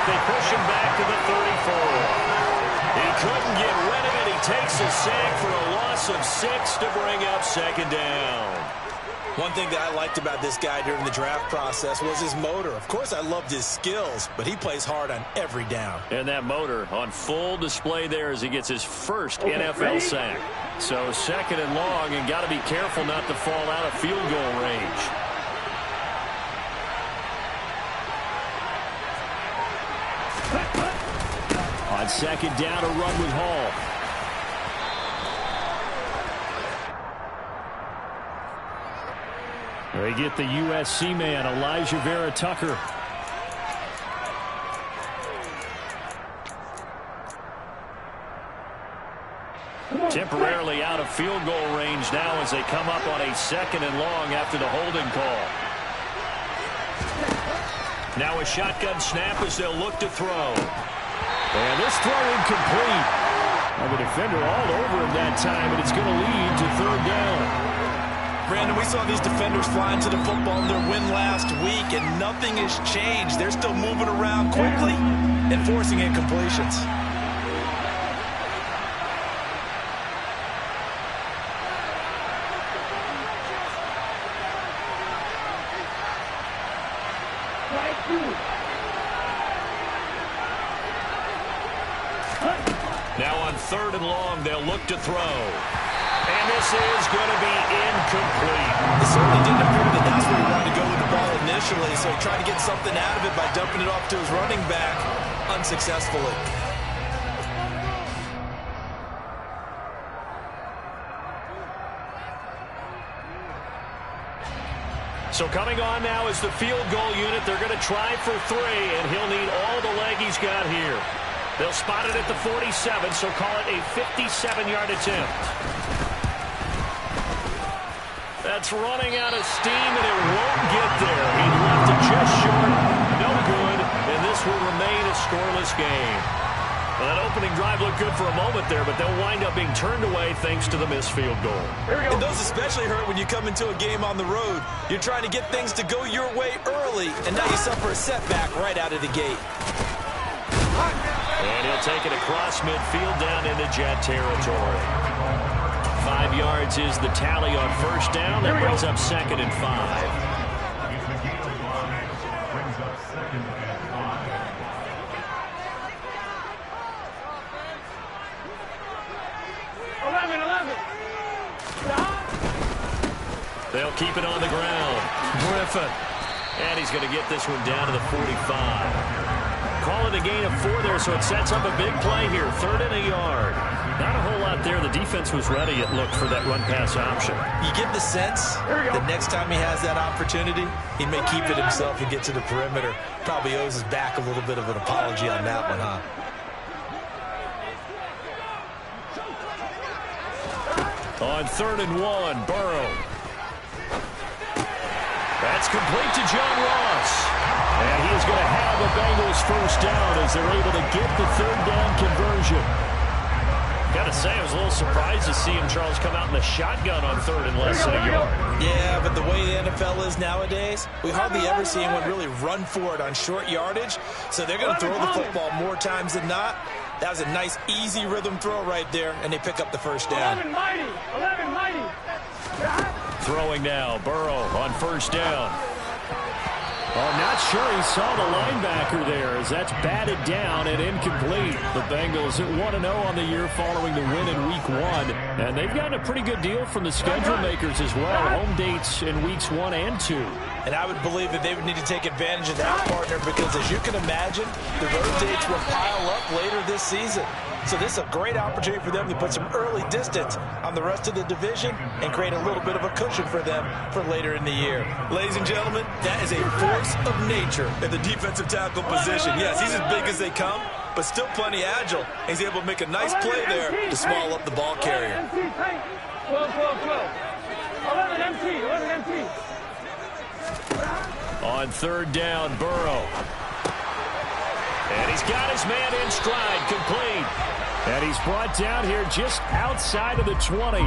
They push him back to the 34. He couldn't get rid of it. He takes a sack for a loss of 6 to bring up second down. One thing that I liked about this guy during the draft process was his motor. Of course, I loved his skills, but he plays hard on every down. And that motor on full display there as he gets his first NFL sack. So second and long, and got to be careful not to fall out of field goal range. On second down, a run with Hall. They get the USC man, Elijah Vera Tucker. Temporarily out of field goal range now as they come up on a second and long after the holding call. Now a shotgun snap as they'll look to throw. And this throw incomplete. Now the defender all over him that time, and it's going to lead to third down. Brandon, we saw these defenders flying to the football in their win last week, and nothing has changed. They're still moving around quickly and forcing incompletions. Now on third and long, they'll look to throw. And this is going to be incomplete. It certainly didn't appear that that's where he wanted to go with the ball initially, so he tried to get something out of it by dumping it off to his running back unsuccessfully. So coming on now is the field goal unit. They're going to try for 3, and he'll need all the leg he's got here. They'll spot it at the 47, so call it a 57-yard attempt. That's running out of steam, and it won't get there. He left it just short. No good, and this will remain a scoreless game. Well, that opening drive looked good for a moment there, but they'll wind up being turned away thanks to the missed field goal. And those especially hurt when you come into a game on the road. You're trying to get things to go your way early, and now you suffer a setback right out of the gate. And he'll take it across midfield down into Jet territory. 5 yards is the tally on first down. That brings up second and 5. They'll keep it on the ground. Griffin. And he's going to get this one down to the 45. Call it a gain of 4 there, so it sets up a big play here. 3rd and a yard. Not a whole lot there. The defense was ready, it looked, for that run-pass option. You get the sense that next time he has that opportunity, he may keep it himself and get to the perimeter. Probably owes his back a little bit of an apology on that one, huh? On 3rd and 1, Burrow. That's complete to John Ross. And he is going to have the Bengals first down as they're able to get the 3rd down conversion. Got to say, I was a little surprised to see him, Charles, come out in the shotgun on 3rd and less than a yard. Yeah, but the way the NFL is nowadays, we hardly ever see anyone really run for it on short yardage. So they're going to throw the football more times than not. That was a nice, easy rhythm throw right there, and they pick up the first down. 11 mighty. Throwing now, Burrow on first down. Oh, not sure he saw the linebacker there as that's batted down and incomplete. The Bengals at 1-0 on the year following the win in Week 1. And they've gotten a pretty good deal from the schedule makers as well. Home dates in Weeks 1 and 2. And I would believe that they would need to take advantage of that, partner, because as you can imagine, the road dates will pile up later this season. So this is a great opportunity for them to put some early distance on the rest of the division and create a little bit of a cushion for them for later in the year. Ladies and gentlemen, that is a force of nature in the defensive tackle position. Yes, he's as big as they come, but still plenty agile. He's able to make a nice play there to swallow up the ball carrier. 11 MT. On 3rd down, Burrow. And he's got his man in stride, complete. And he's brought down here just outside of the 20.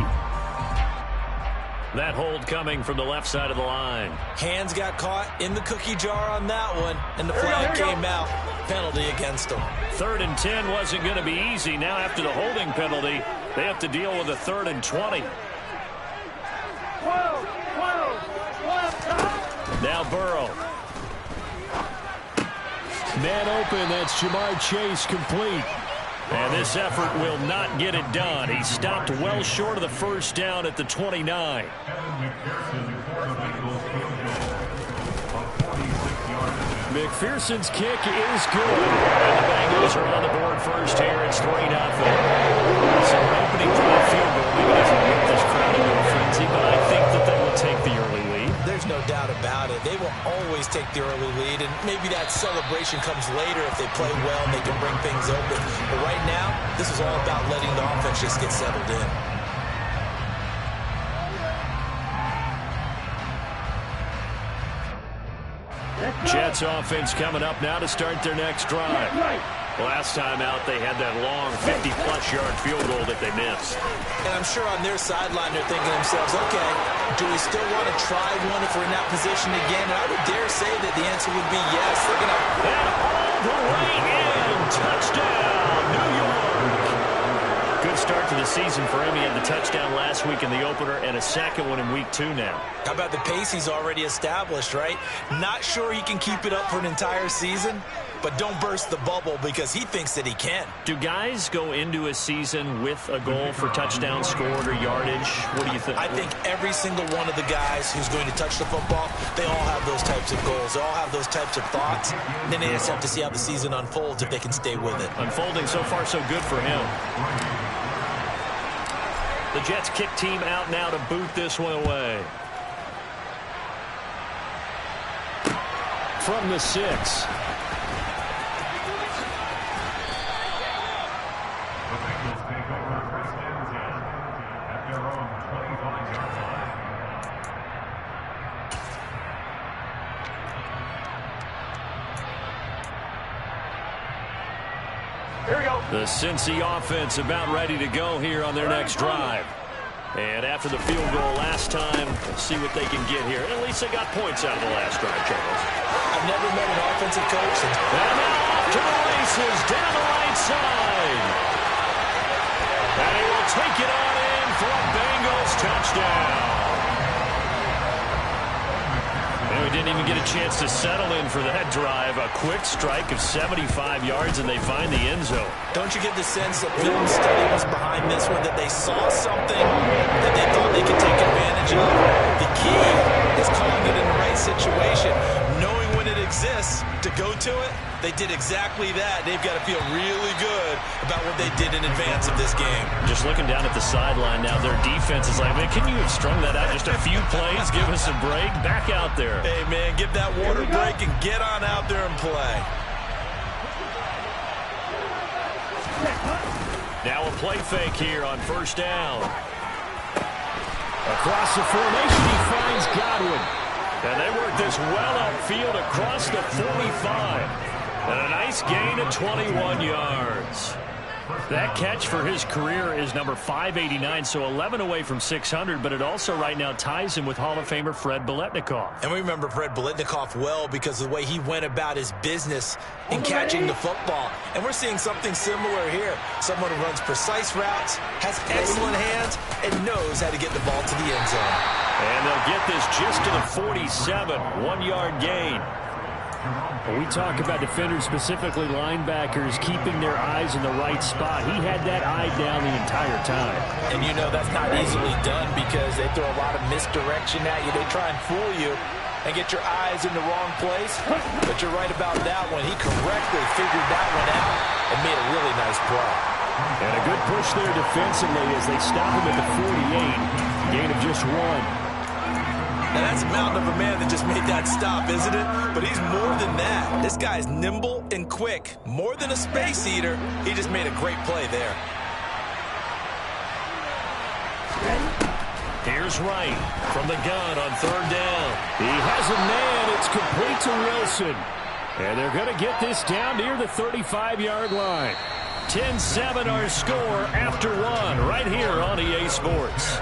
That hold coming from the left side of the line. Hands got caught in the cookie jar on that one, and the flag came out. Penalty against them. 3rd and 10 wasn't going to be easy. Now after the holding penalty, they have to deal with a 3rd and 20. Now Burrow. Man open, that's Jamar Chase complete. And this effort will not get it done. He stopped well short of the first down at the 29. McPherson's kick is good. And the Bengals are on the board first here. It's 3-0. So an opening drive field goal maybe doesn't whip this crowd into a frenzy, but I think that they will take the early lead. There's no doubt about it. They will always take the early lead, and maybe that celebration comes later if they play well and they can bring things open. But right now, this is all about letting the offense just get settled in. Jets offense coming up now to start their next drive. Last time out, they had that long 50-plus yard field goal that they missed. And I'm sure on their sideline they're thinking to themselves, okay, do we still want to try one if we're in that position again? And I would dare say that the answer would be yes. They're going to... And all the way in. Touchdown, New York. Good start to the season for him. He had the touchdown last week in the opener and a second one in week 2 now. How about the pace he's already established, right? Not sure he can keep it up for an entire season, but don't burst the bubble because he thinks that he can. Do guys go into a season with a goal for touchdown scored or yardage? What do you think? I think every single one of the guys who's going to touch the football, they all have those types of goals. They all have those types of thoughts. And then they just have to see how the season unfolds if they can stay with it. Unfolding so far so good for him. The Jets kick team out now to boot this one away. From the 6. The Cincy offense about ready to go here on their next drive. And after the field goal last time, we'll see what they can get here. At least they got points out of the last drive, Charles. I've never met an offensive coach. And now off to the races down the right side. And he will take it on in for a Bengals touchdown. And we didn't even get a chance to settle in for that drive. A quick strike of 75 yards, and they find the end zone. Don't you get the sense that film study was behind this one, that they saw something that they thought they could take advantage of? The key is calling it in the right situation. Knowing when it exists to go to it, they did exactly that. They've got to feel really good about what they did in advance of this game. Just looking down at the sideline now, their defense is like, man, can you have strung that out just a few plays? Give us a break. Back out there. Hey, man, give that water break and get on out there and play. Now a play fake here on first down. Across the formation, he finds Godwin. And they work this well upfield across the 45. And a nice gain of 21 yards. That catch for his career is number 589, so 11 away from 600, but it also right now ties him with Hall of Famer Fred Biletnikoff. And we remember Fred Biletnikoff well because of the way he went about his business in catching the football. And we're seeing something similar here. Someone who runs precise routes, has excellent hands, and knows how to get the ball to the end zone. And they'll get this just to the 47, 1-yard gain. We talk about defenders, specifically linebackers, keeping their eyes in the right spot. He had that eye down the entire time. And you know that's not easily done because they throw a lot of misdirection at you. They try and fool you and get your eyes in the wrong place. But you're right about that one. He correctly figured that one out and made a really nice play. And a good push there defensively as they stop him at the 48. Gain of just 1. Now, that's a mountain of a man that just made that stop, isn't it? But he's more than that. This guy's nimble and quick. More than a space eater, he just made a great play there. Here's Wright from the gun on third down. He has a man. It's complete to Wilson. And they're going to get this down near the 35-yard line. 10-7 our score after 1 right here on EA Sports.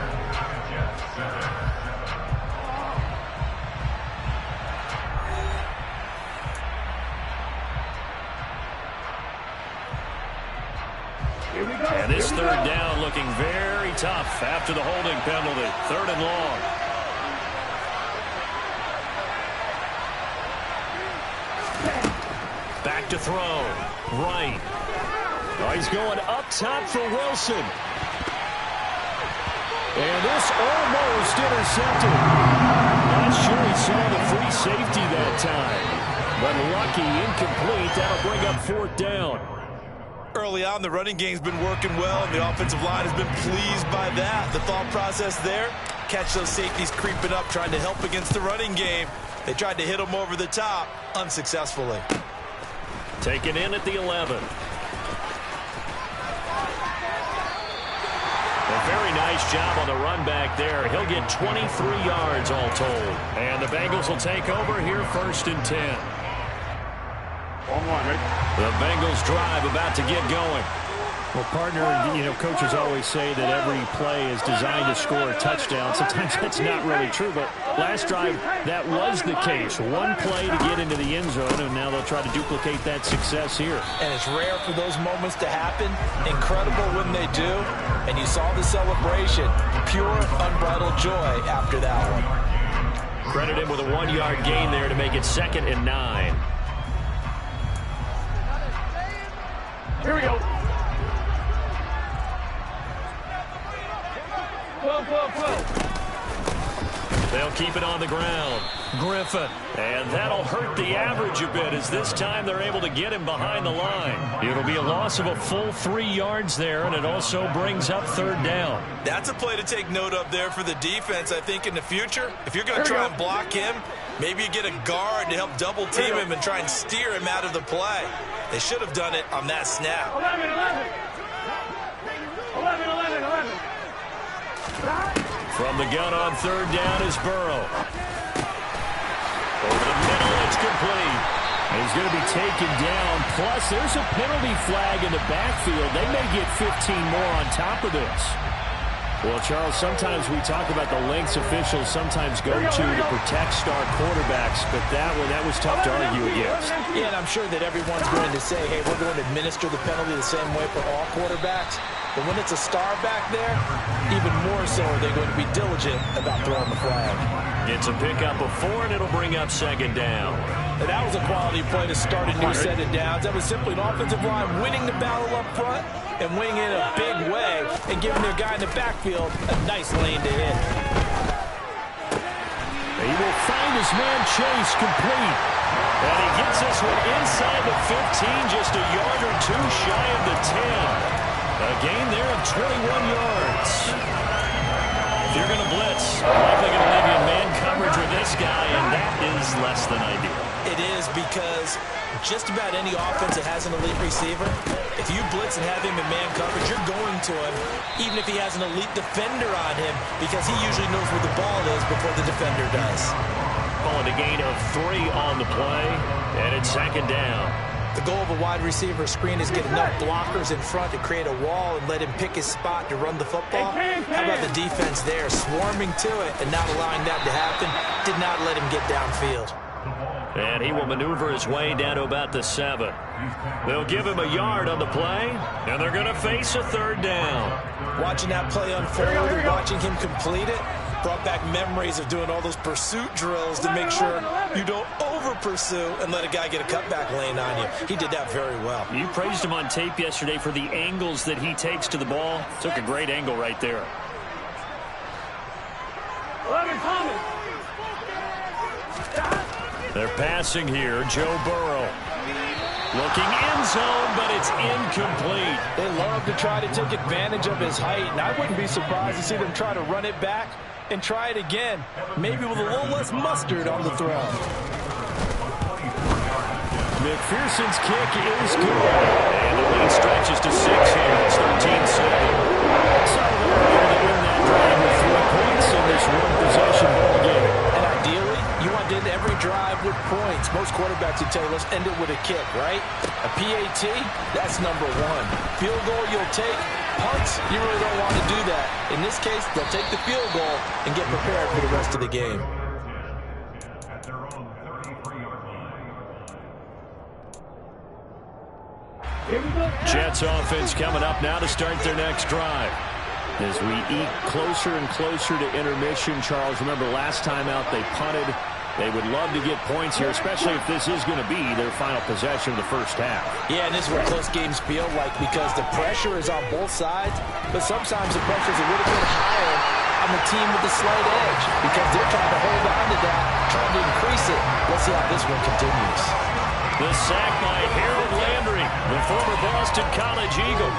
And this third down looking very tough after the holding penalty. 3rd and long. Back to throw. Right. Oh, he's going up top for Wilson. And this almost intercepted. Not sure he saw the free safety that time. But lucky, incomplete. That'll bring up 4th down. Early on, the running game's been working well, and the offensive line has been pleased by that. The thought process there, catch those safeties creeping up, trying to help against the running game. They tried to hit them over the top, unsuccessfully. Taken in at the 11. A very nice job on the run back there. He'll get 23 yards all told. And the Bengals will take over here 1st and 10. The Bengals drive about to get going. Well, partner, coaches always say that every play is designed to score a touchdown. Sometimes that's not really true, but last drive, that was the case. One play to get into the end zone, and now they'll try to duplicate that success here. And it's rare for those moments to happen. Incredible when they do. And you saw the celebration. Pure, unbridled joy after that one. Credit him with a 1-yard gain there to make it 2nd and 9. Here we go. 12. They'll keep it on the ground. Griffin. And that'll hurt the average a bit as this time they're able to get him behind the line. It'll be a loss of a full 3 yards there, and it also brings up 3rd down. That's a play to take note of there for the defense, I think, in the future. If you're going to try and block him, maybe you get a guard to help double team him and try and steer him out of the play. They should have done it on that snap. 11. From the gun on 3rd down is Burrow. Over the middle, it's complete. And he's going to be taken down. Plus, there's a penalty flag in the backfield. They may get 15 more on top of this. Well, Charles, sometimes we talk about the lengths officials sometimes go to protect star quarterbacks, but that was tough to argue against. Yeah, and I'm sure that everyone's going to say, hey, we're going to administer the penalty the same way for all quarterbacks. But when it's a star back there, even more so are they going to be diligent about throwing the flag. It's a pickup of 4, and it'll bring up 2nd down. And that was a quality play to start a new set of downs. That was simply an offensive line winning the battle up front and winning it in a big way and giving their guy in the backfield a nice lane to hit. He will find his man Chase complete. And he gets this one inside the 15, just a yard or 2 shy of the 10. A gain there of 21 yards. If you're going to blitz, likely going to leave you in man coverage with this guy, and that is less than ideal. It is because just about any offense that has an elite receiver, if you blitz and have him in man coverage, you're going to him, even if he has an elite defender on him, because he usually knows where the ball is before the defender does. Calling a gain of 3 on the play, and it's 2nd down. The goal of a wide receiver screen is get enough blockers in front to create a wall and let him pick his spot to run the football. How about the defense there, swarming to it and not allowing that to happen? Did not let him get downfield. And he will maneuver his way down to about the 7. They'll give him a yard on the play, and they're going to face a 3rd down. Watching that play unfold and watching him complete it brought back memories of doing all those pursuit drills to make sure you don't over-pursue and let a guy get a cutback lane on you. He did that very well. You praised him on tape yesterday for the angles that he takes to the ball. Took a great angle right there. 11 Thomas. They're passing here. Joe Burrow. Looking end zone, but it's incomplete. They love to try to take advantage of his height, and I wouldn't be surprised to see them try to run it back and try it again, maybe with a little less mustard on the throw. McPherson's kick is good. And the lead stretches to 6 here. It's 13-7. So they're able to win that drive with 3 points in this one-possession ball game. And ideally, you want to end every drive with points. Most quarterbacks would tell you, let's end it with a kick, right? A PAT, that's number 1. Field goal you'll take. Punts, you really don't want to do that. In this case, they'll take the field goal and get prepared for the rest of the game. Here we go. Jets offense coming up now to start their next drive. As we eat closer and closer to intermission, Charles, remember last time out they punted. They would love to get points here, especially if this is going to be their final possession of the first half. Yeah, and this is what close games feel like because the pressure is on both sides, but sometimes the pressure is a little bit higher on the team with the slight edge because they're trying to hold on to that, trying to increase it. Let's see how this one continues. The sack by Harold Landry, the former Boston College Eagle.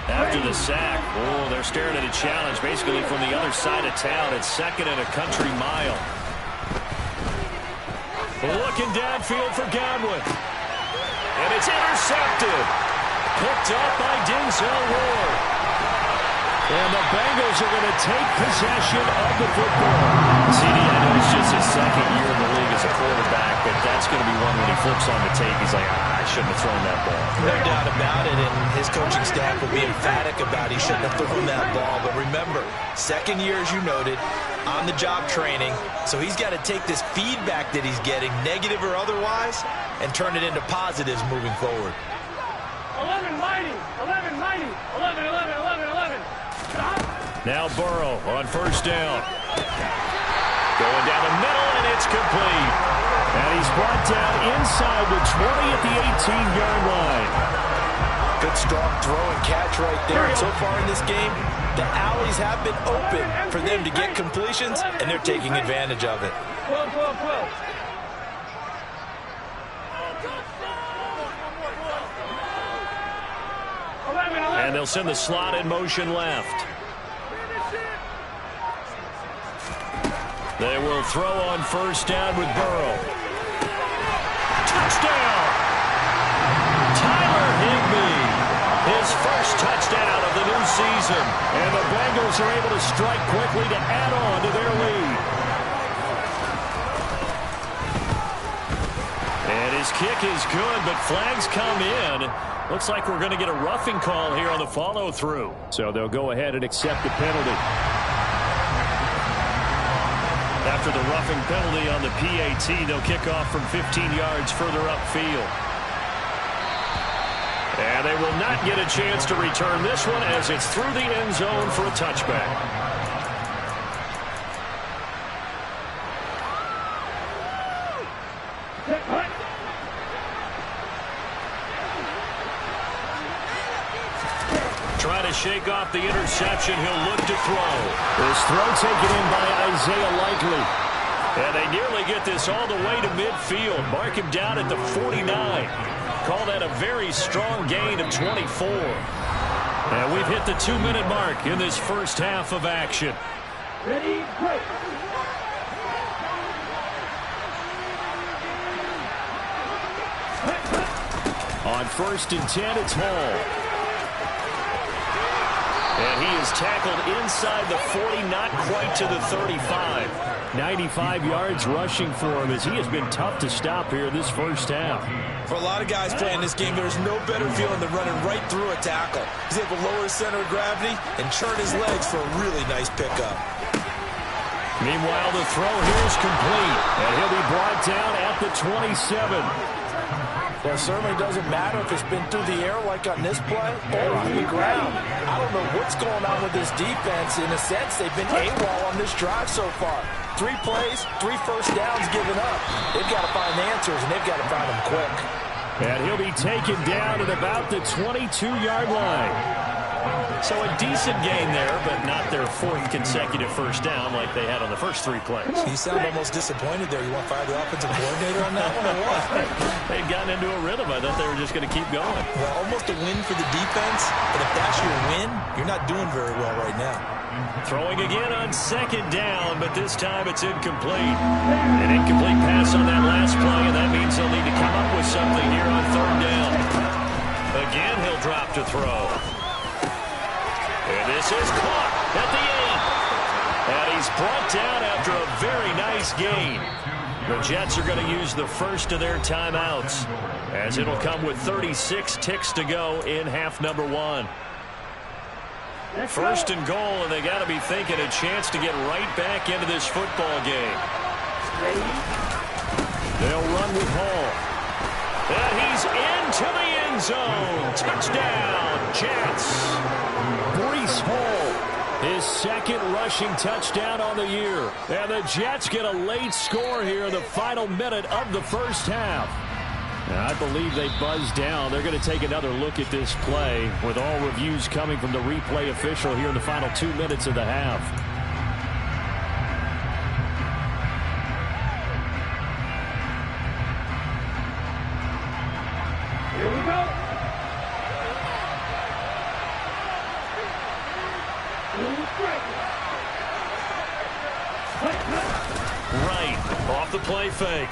After the sack, oh, they're staring at a challenge basically from the other side of town. It's second and a country mile. Looking downfield for Godwin. And it's intercepted. Picked up by Denzel Ward. And the Bengals are going to take possession of the football. CD, I know it's just his second year in the league as a quarterback, but that's going to be one when he flips on the tape. He's like, I shouldn't have thrown that ball. No doubt about it, and his coaching staff will be emphatic about he shouldn't have thrown that ball. But remember, second year, as you noted, on-the-job training, so he's got to take this feedback that he's getting, negative or otherwise, and turn it into positives moving forward. 11 mighty. 11 mighty. 11, 11, 11, 11. Now Burrow on first down. Going down the middle, and it's complete. And he's brought down inside the 20 at the 18-yard line. Good strong throw and catch right there. And so far in this game, the alleys have been open for them to get completions, and they're taking advantage of it. 12, 12, 12. And they'll send the slot in motion left. They will throw on first down with Burrow. Touchdown! Tyler Higbee, his first touchdown of the new season. And the Bengals are able to strike quickly to add on to their lead. And his kick is good, but flags come in. Looks like we're going to get a roughing call here on the follow-through. So they'll go ahead and accept the penalty. After the roughing penalty on the PAT, they'll kick off from 15 yards further upfield. And they will not get a chance to return this one as it's through the end zone for a touchback. Trying to shake off the interception. He'll look to throw. This throw taken in by Isaiah Likely. And they nearly get this all the way to midfield. Mark him down at the 49. Call that a very strong gain of 24. And we've hit the 2-minute mark in this first half of action. Ready, break. On 1st and 10, it's Hall. And he is tackled inside the 40, not quite to the 35. 95 yards rushing for him as he has been tough to stop here this first half. For a lot of guys playing this game, there's no better feeling than running right through a tackle. He's able to lower his center of gravity and churn his legs for a really nice pickup. Meanwhile, the throw here is complete. And he'll be brought down at the 27. Well, it certainly doesn't matter if it's been through the air like on this play or on the ground. I don't know what's going on with this defense. In a sense, they've been AWOL on this drive so far. 3 plays, 3 first downs given up. They've got to find answers, and they've got to find them quick. And he'll be taken down at about the 22-yard line. So a decent gain there, but not their 4th consecutive first down like they had on the first 3 plays. You sound almost disappointed there. You want to fire the offensive coordinator on that one or what? They'd gotten into a rhythm. I thought they were just going to keep going. Well, almost a win for the defense, but if that's your win, you're not doing very well right now. Throwing again on 2nd down, but this time it's incomplete. An incomplete pass on that last play, and that means they'll need to come up with something here on 3rd down. Again, he'll drop to throw. And this is caught at the 8. And he's brought down after a very nice gain. The Jets are going to use the first of their timeouts, as it'll come with 36 ticks to go in half number 1. 1st and goal, and they got to be thinking a chance to get right back into this football game. They'll run with Hall. zone. Touchdown, Jets. Breece Hall, his second rushing touchdown on the year. And the Jets get a late score here in the final minute of the first half. And I believe they buzzed down. They're going to take another look at this play with all reviews coming from the replay official here in the final 2 minutes of the half. Here we go. Right, off the play fake.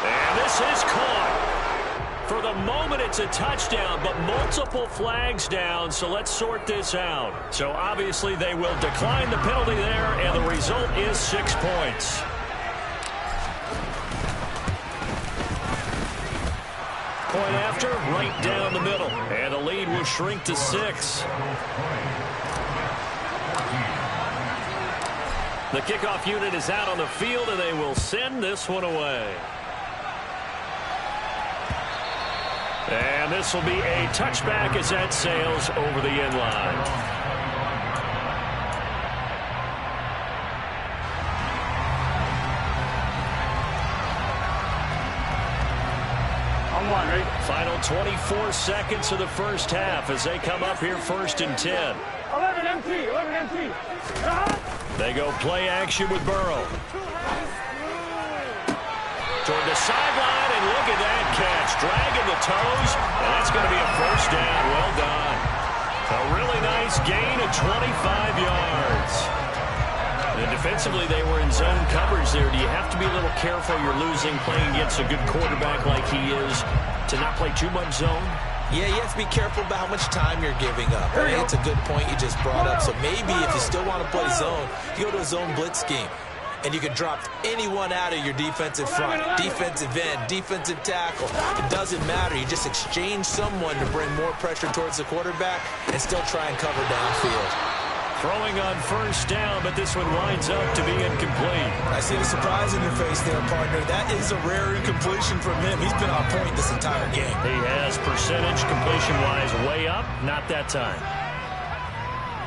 And this is caught. For the moment, it's a touchdown, but multiple flags down, so let's sort this out. So obviously they will decline the penalty there, and the result is 6 points. Point after, right down the middle, and the lead will shrink to 6. The kickoff unit is out on the field, and they will send this one away. And this will be a touchback as that sails over the end line. On one, ready? Final 24 seconds of the first half as they come up here 1st and 10. 11 MT, 11 MT. They go play action with Burrow. Toward the sideline, and look at that catch. Dragging the toes, and that's going to be a first down. Well done. A really nice gain of 25 yards. And defensively, they were in zone coverage there. Do you have to be a little careful? You're losing, playing against a good quarterback like he is, to not play too much zone? Yeah, you have to be careful about how much time you're giving up. I think it's a good point you just brought up. So maybe if you still want to play zone, you go to a zone blitz scheme. And you can drop anyone out of your defensive front, defensive end, defensive tackle. It doesn't matter. You just exchange someone to bring more pressure towards the quarterback and still try and cover downfield. Throwing on first down, but this one winds up to be incomplete. I see the surprise in your face there, partner. That is a rare incompletion from him. He's been on point this entire game. He has percentage completion-wise way up. Not that time.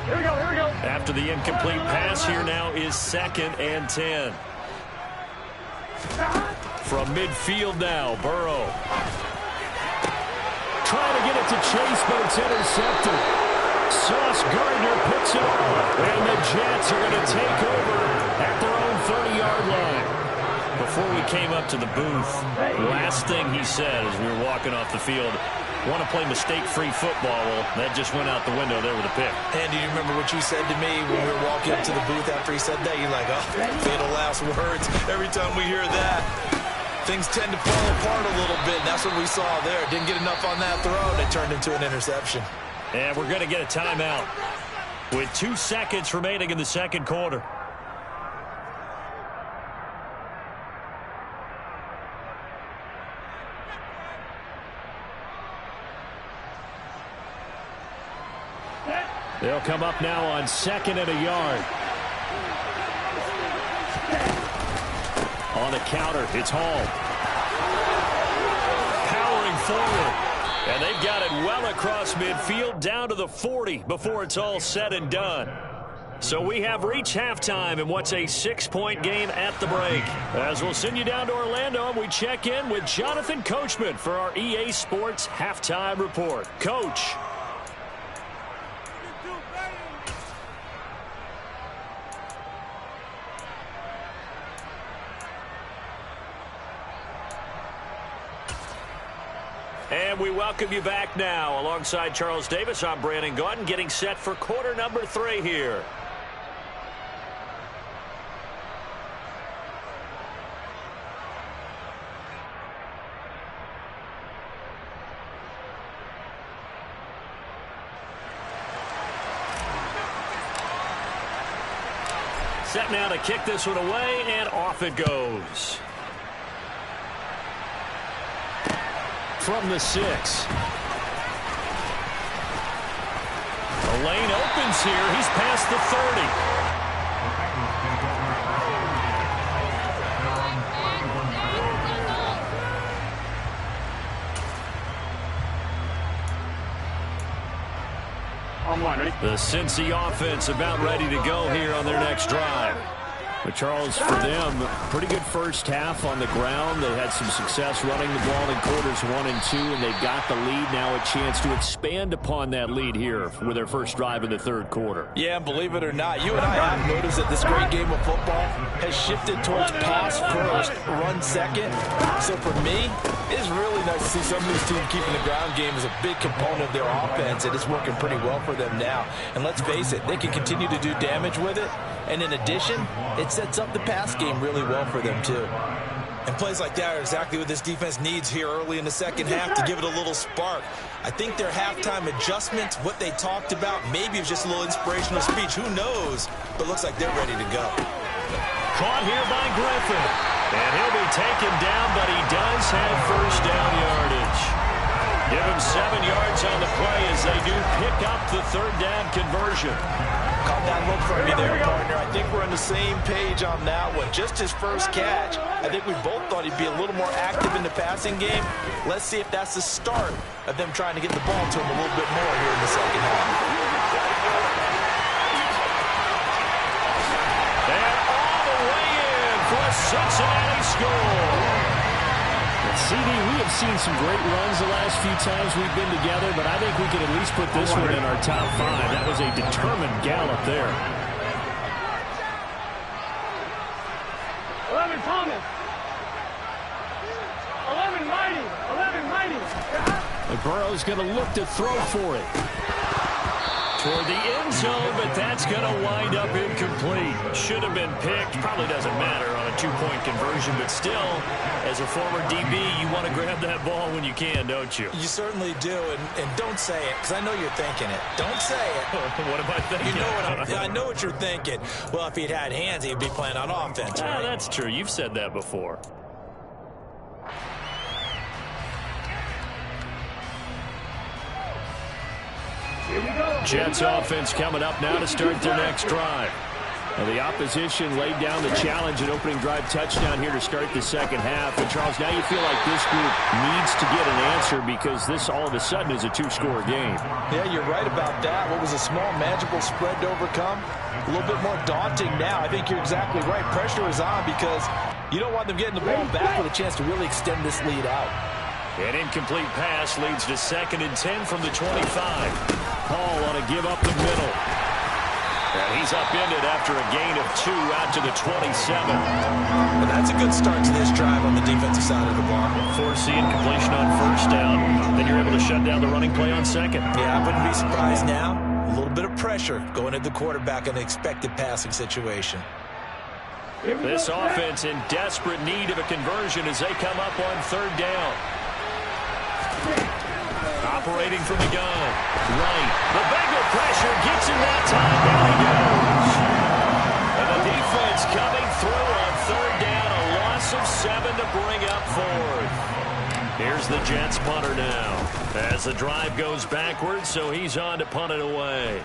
Here we go, here we go. After the incomplete pass, here now is 2nd and 10. From midfield now, Burrow. Trying to get it to Chase, but it's intercepted. Sauce Gardner puts it on, and the Jets are going to take over at their own 30-yard line. Before we came up to the booth, last thing he said as we were walking off the field, want to play mistake-free football. Well, that just went out the window there with a pick. And do you remember what you said to me when we were walking up to the booth after he said that? You're like, oh, fatal last words. Every time we hear that, things tend to fall apart a little bit. And that's what we saw there. Didn't get enough on that throw, and it turned into an interception. And we're going to get a timeout with 2 seconds remaining in the second quarter. They'll come up now on 2nd and a yard. On the counter, it's Hall. Powering forward. And they've got it well across midfield down to the 40 before it's all said and done. So we have reached halftime in what's a 6-point game at the break. As we'll send you down to Orlando, and we check in with Jonathan Coachman for our EA Sports Halftime Report. Coach. And we welcome you back now. Alongside Charles Davis, I'm Brandon Gaudin, getting set for quarter number 3 here. Set now to kick this one away, and off it goes. From the 6. The lane opens here. He's past the 30. The Cincy offense about ready to go here on their next drive. But Charles, for them, pretty good first half on the ground. They had some success running the ball in quarters 1 and 2, and they've got the lead now, a chance to expand upon that lead here with their first drive in the third quarter. Yeah, and believe it or not, you and I have noticed that this great game of football has shifted towards pass first, run second. So for me, it's really nice to see some of these teams keeping the ground game as a big component of their offense, and it's working pretty well for them now. And let's face it, they can continue to do damage with it. And in addition, it sets up the pass game really well for them, too. And plays like that are exactly what this defense needs here early in the second half to give it a little spark. I think their halftime adjustments, what they talked about, maybe it was just a little inspirational speech. Who knows? But looks like they're ready to go. Caught here by Griffin. And he'll be taken down, but he does have first down yardage. Give him 7 yards on the play as they do pick up the third down conversion. Caught that look from you there, partner. I think we're on the same page on that one. Just his first catch. I think we both thought he'd be a little more active in the passing game. Let's see if that's the start of them trying to get the ball to him a little bit more here in the second half. And all the way in for a Cincinnati score. CD, we have seen some great runs the last few times we've been together, but I think we can at least put this one in our top 5. That was a determined gallop there. 11 Thomas. 11 Mighty. 11 Mighty. And Burrow's going to look to throw for it. Toward the end zone, but that's going to wind up incomplete. Should have been picked. Probably doesn't matter on a 2-point conversion, but still, as a former DB, you want to grab that ball when you can, don't you? You certainly do, and don't say it, because I know you're thinking it. Don't say it. What am I thinking? You know I know what you're thinking. Well, if he'd had hands, he'd be playing on offense, right? That's true. You've said that before. Jets offense coming up now to start their next drive. Well, the opposition laid down the challenge and opening drive touchdown here to start the second half. And, Charles, now you feel like this group needs to get an answer because this all of a sudden is a 2-score game. Yeah, you're right about that. What was a small, manageable spread to overcome? A little bit more daunting now. I think you're exactly right. Pressure is on because you don't want them getting the ball back with a chance to really extend this lead out. An incomplete pass leads to 2nd and 10 from the 25. Paul on a give up the middle. And he's upended after a gain of 2 out to the 27. Well, that's a good start to this drive on the defensive side of the ball. Force the incompletion on first down. Then you're able to shut down the running play on second. Yeah, I wouldn't be surprised now. A little bit of pressure going at the quarterback in an expected passing situation. This offense in desperate need of a conversion as they come up on third down. Operating from the gun. Right. The Bengal pressure gets him that time. Down he goes. And the defense coming through on third down. A loss of 7 to bring up 4th. Here's the Jets punter now. As the drive goes backwards, so he's on to punt it away.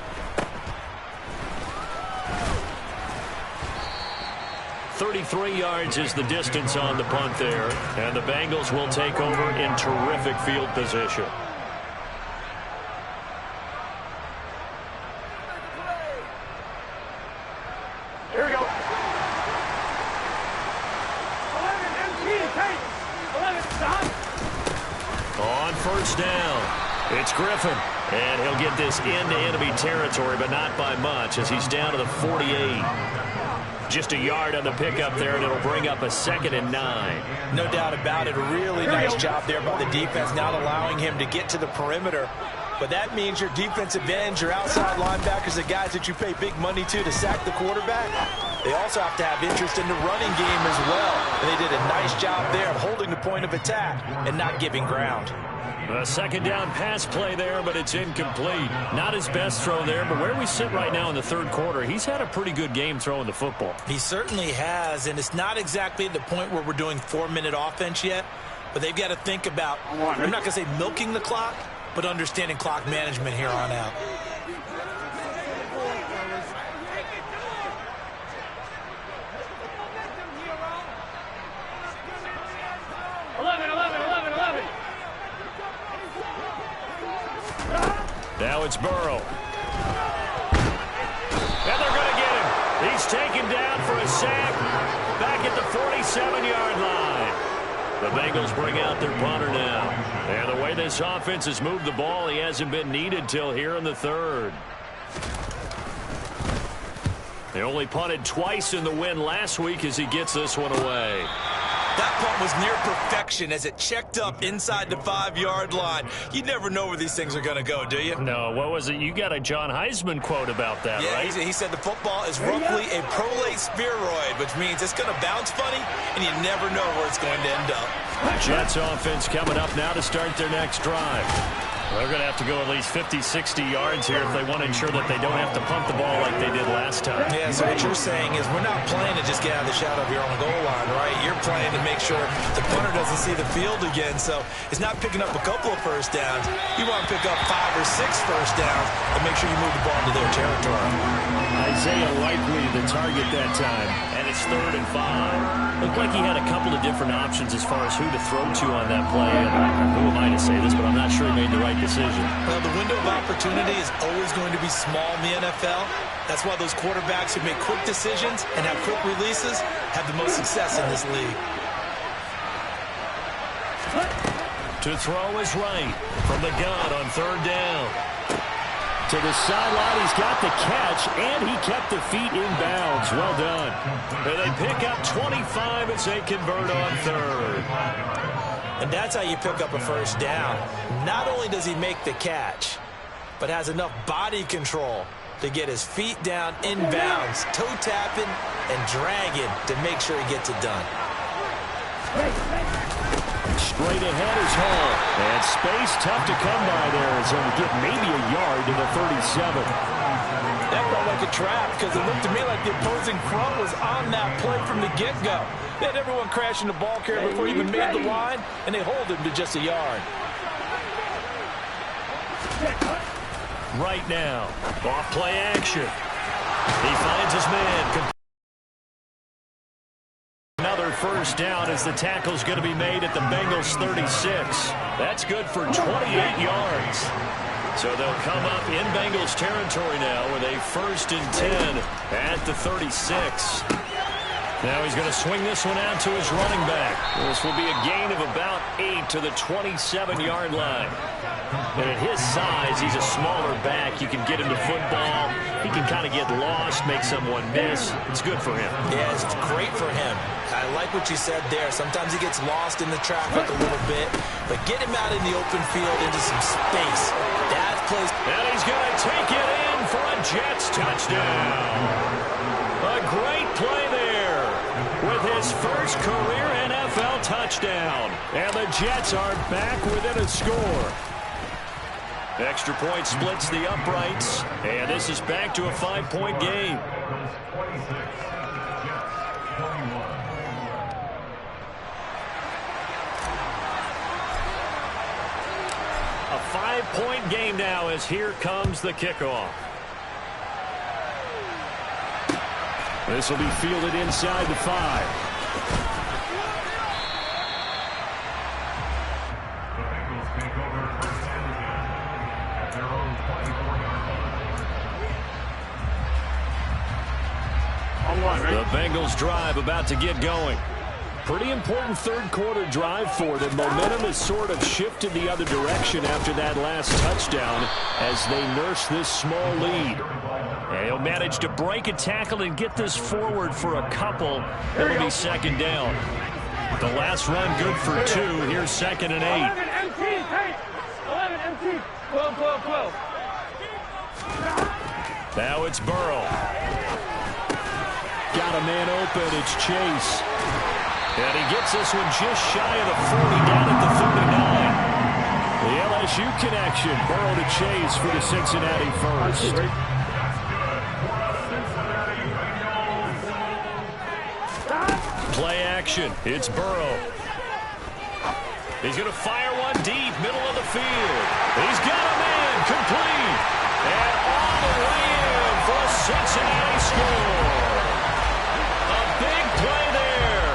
.33 yards is the distance on the punt there. And the Bengals will take over in terrific field position. Here we go. 11 MT, take. 11 stop. On first down, it's Griffin. And he'll get this into enemy territory, but not by much as he's down to the 48. Just a yard on the pickup there, and it'll bring up a 2nd and 9. No doubt about it. A really nice job there by the defense, not allowing him to get to the perimeter. But that means your defensive ends, your outside linebackers, the guys that you pay big money to sack the quarterback, they also have to have interest in the running game as well. And they did a nice job there of holding the point of attack and not giving ground. A 2nd down pass play there, but it's incomplete. Not his best throw there, but where we sit right now in the third quarter, he's had a pretty good game throwing the football. He certainly has, and it's not exactly at the point where we're doing 4-minute offense yet, but they've got to think about, I'm not going to say milking the clock, but understanding clock management here on out. Now it's Burrow. sack. Back at the 47-yard line. The Bengals bring out their punter now. And the way this offense has moved the ball, he hasn't been needed till here in the third. They only punted twice in the win last week as he gets this one away. That punt was near perfection as it checked up inside the 5-yard line. You never know where these things are going to go, do you? No, what was it? You got a John Heisman quote about that, yeah, right? He said the football is roughly a prolate spheroid, which means it's going to bounce funny, and you never know where it's going to end up. Jets offense coming up now to start their next drive. They're going to have to go at least 50, 60 yards here if they want to ensure that they don't have to punt the ball like they did last time. Yeah, so what you're saying is we're not playing to just get out of the shadow of your own goal line, right? You're playing to make sure the punter doesn't see the field again. So it's not picking up a couple of first downs. You want to pick up 5 or 6 first downs and make sure you move the ball into their territory. Isaiah Likely the target that time. And it's 3rd and 5. Looked like he had a couple of different options as far as who to throw to on that play. And who am I to say this, but I'm not sure he made the right decision. Well, the window of opportunity is always going to be small in the NFL. That's why those quarterbacks who make quick decisions and have quick releases have the most success in this league. To throw is right from the gun on 3rd down. To the sideline, he's got the catch, and he kept the feet in bounds. Well done. And they pick up 25 as they convert on 3rd. And that's how you pick up a first down. Not only does he make the catch, but has enough body control to get his feet down in bounds, toe tapping and dragging to make sure he gets it done. Straight ahead is Hall. And space tough to come by there as he'll get maybe a yard to the 37. That felt like a trap because it looked to me like the opposing front was on that play from the get-go. They had everyone crashing the ball carrier before he even made the line, and they hold him to just a yard. Right now, off play action. He finds his man. Another first down as the tackle's going to be made at the Bengals 36. That's good for 28 yards. So they'll come up in Bengals territory now with a 1st and 10 at the 36. Now he's going to swing this one out to his running back. This will be a gain of about 8 to the 27-yard line. And at his size, he's a smaller back. You can get him to football. He can kind of get lost, make someone miss. It's good for him. Yeah, it's great for him. I like what you said there. Sometimes he gets lost in the traffic a little bit, but get him out in the open field into some space. That plays. And he's going to take it in for a Jets touchdown. A great play there with his first career NFL touchdown. And the Jets are back within a score. Extra point splits the uprights, and this is back to a 5-point game. A 5-point game now as here comes the kickoff. This will be fielded inside the 5. The Bengals drive about to get going. Pretty important third quarter drive for them. Momentum has sort of shifted the other direction after that last touchdown as they nurse this small lead. And he'll manage to break a tackle and get this forward for a couple. It'll be 2nd down. The last run good for 2. Here's 2nd and 8. 11 MT, hey! 11 MT, 12, 12, 12. Now it's Burrow. Got a man open. It's Chase. And he gets this one just shy of the 40, down at the 39. The LSU connection. Burrow to Chase for the Cincinnati first. Play action. It's Burrow. He's going to fire one deep, middle of the field. He's got a man, complete. And all the way in for a Cincinnati score. A big play there.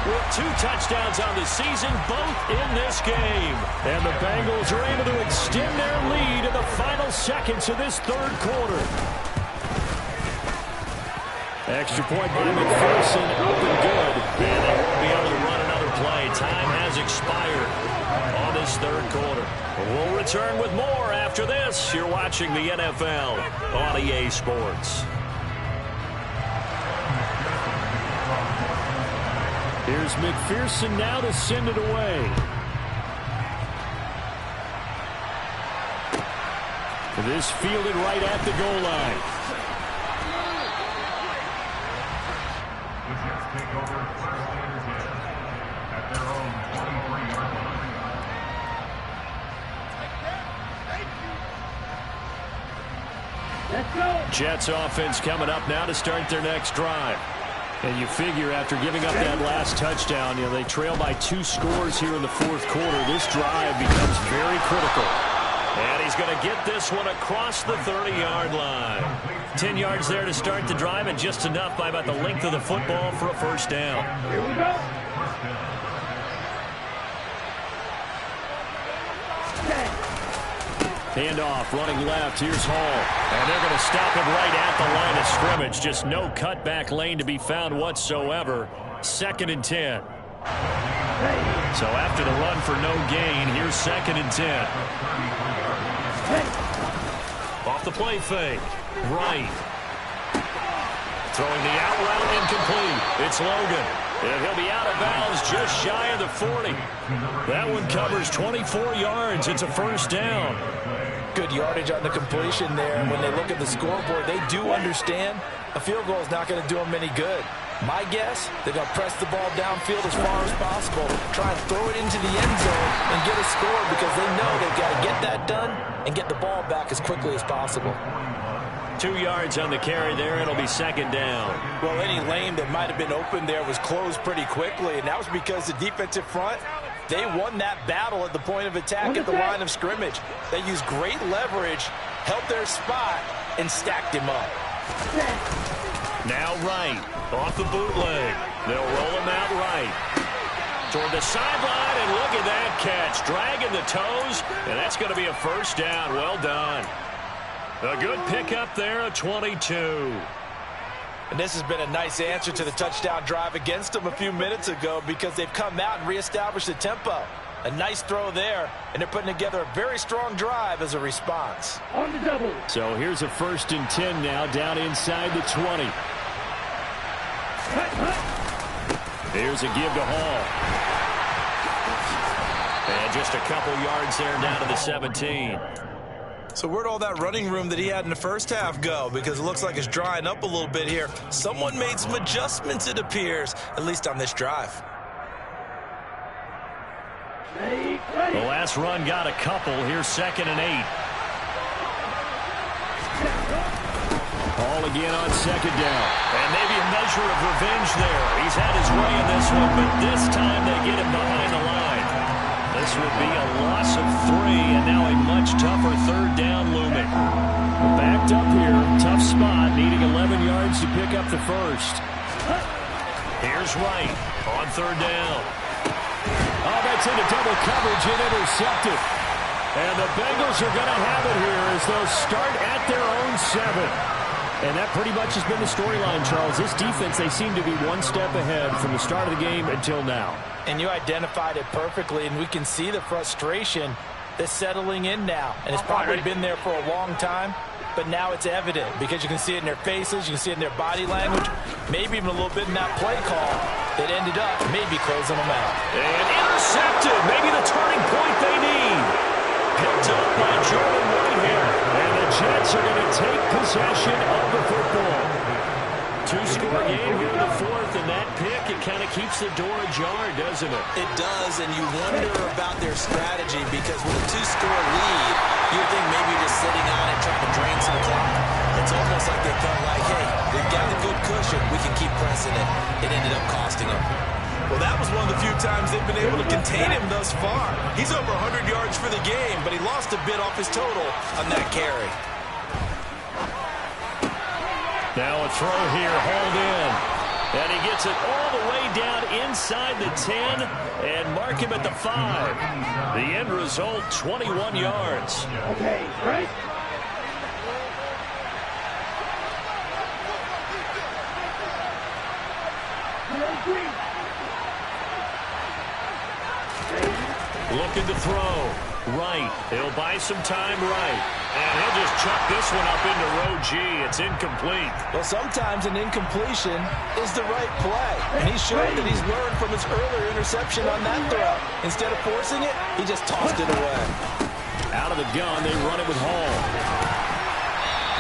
With 2 touchdowns on the season, both in this game. And the Bengals are able to extend their lead in the final seconds of this third quarter. Extra point by McPherson, up and good. And they won't be able to run another play. Time has expired on this third quarter. We'll return with more after this. You're watching the NFL on EA Sports. Here's McPherson now to send it away. This fielded right at the goal line. Let's go. Jets offense coming up now to start their next drive. And you figure after giving up that last touchdown, they trail by 2 scores here in the fourth quarter. This drive becomes very critical. And he's going to get this one across the 30-yard line. 10 yards there to start the drive, and just enough by about the length of the football for a first down. Here we go. Handoff, running left. Here's Hall. And they're going to stop him right at the line of scrimmage. Just no cutback lane to be found whatsoever. 2nd and 10. So after the run for no gain, here's 2nd and 10. Off the play fake. Right. Throwing the out route incomplete. It's Logan. And he'll be out of bounds just shy of the 40. That one covers 24 yards. It's a first down. Good yardage on the completion there. When they look at the scoreboard, they do understand a field goal is not going to do them any good. My guess, they're going to press the ball downfield as far as possible, try and throw it into the end zone and get a score because they know they've got to get that done and get the ball back as quickly as possible. 2 yards on the carry there. It'll be 2nd down. Well, any lane that might have been open there was closed pretty quickly, and that was because the defensive front, they won that battle at the point of attack at the line of scrimmage. They used great leverage, held their spot, and stacked him up. Now right, off the bootleg. They'll roll him out right. Toward the sideline, and look at that catch. Dragging the toes, and that's going to be a first down. Well done. A good pickup there, a 22. And this has been a nice answer to the touchdown drive against them a few minutes ago because they've come out and reestablished the tempo. A nice throw there, and they're putting together a very strong drive as a response. On the double. So here's a 1st and 10 now, down inside the 20. Here's a give to Hall. And just a couple yards there down to the 17. So where'd all that running room that he had in the first half go? Because it looks like it's drying up a little bit here. Someone made some adjustments, it appears, at least on this drive. The last run got a couple. Here's 2nd and 8. Hall again on 2nd down. And maybe a measure of revenge there. He's had his way in this one, but this time they get him behind the line. This would be a loss of 3, and now a much tougher 3rd down looming. Backed up here, tough spot, needing 11 yards to pick up the first. Here's Wright on 3rd down. Oh, that's into double coverage and intercepted. And the Bengals are going to have it here as they'll start at their own 7. And that pretty much has been the storyline, Charles. This defense, they seem to be one step ahead from the start of the game until now. And you identified it perfectly, and we can see the frustration that's settling in now. And it's probably been there for a long time, but now it's evident because you can see it in their faces, you can see it in their body language, maybe even a little bit in that play call that ended up maybe closing them out. And intercepted, maybe the turning point they need. Picked up by Jordan Whitehair. And the Jets are going to take possession of the football. 2-score game here in the 4th, and that pick, it kind of keeps the door ajar, doesn't it? It does, and you wonder about their strategy because with a 2-score lead, you'd think maybe you're just sitting on it trying to drain some clock. It's almost like they felt like, hey, we've got a good cushion. We can keep pressing it. It ended up costing them. Well, that was one of the few times they've been able to contain him thus far. He's over 100 yards for the game, but he lost a bit off his total on that carry. Now a throw here, hauled in. And he gets it all the way down inside the 10 and mark him at the 5. The end result, 21 yards. Okay, right. Looking to throw. Right. He'll buy some time right. And he'll just chuck this one up into row G. It's incomplete. Well, sometimes an incompletion is the right play. And he showed that he's learned from his earlier interception on that throw. Instead of forcing it, he just tossed it away. Out of the gun, they run it with Hall.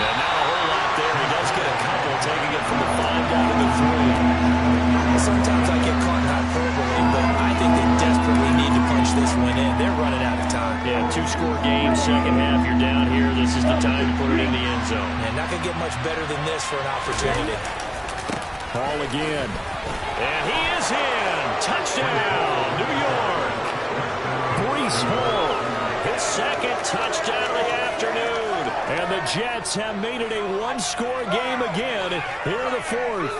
And not a whole lot there. He does get a couple, taking it from the 5 down to the 3. Sometimes I get caught in hyperbole, but I think they desperately need to punch this one in. They're running out of time. Yeah, 2-score game, second half, you're down here. This is the time to put it in the end zone. And not going to get much better than this for an opportunity. Hall again. And he is in. Touchdown, New York. Breece Hall, his second touchdown of the afternoon. And the Jets have made it a one-score game again here in the fourth.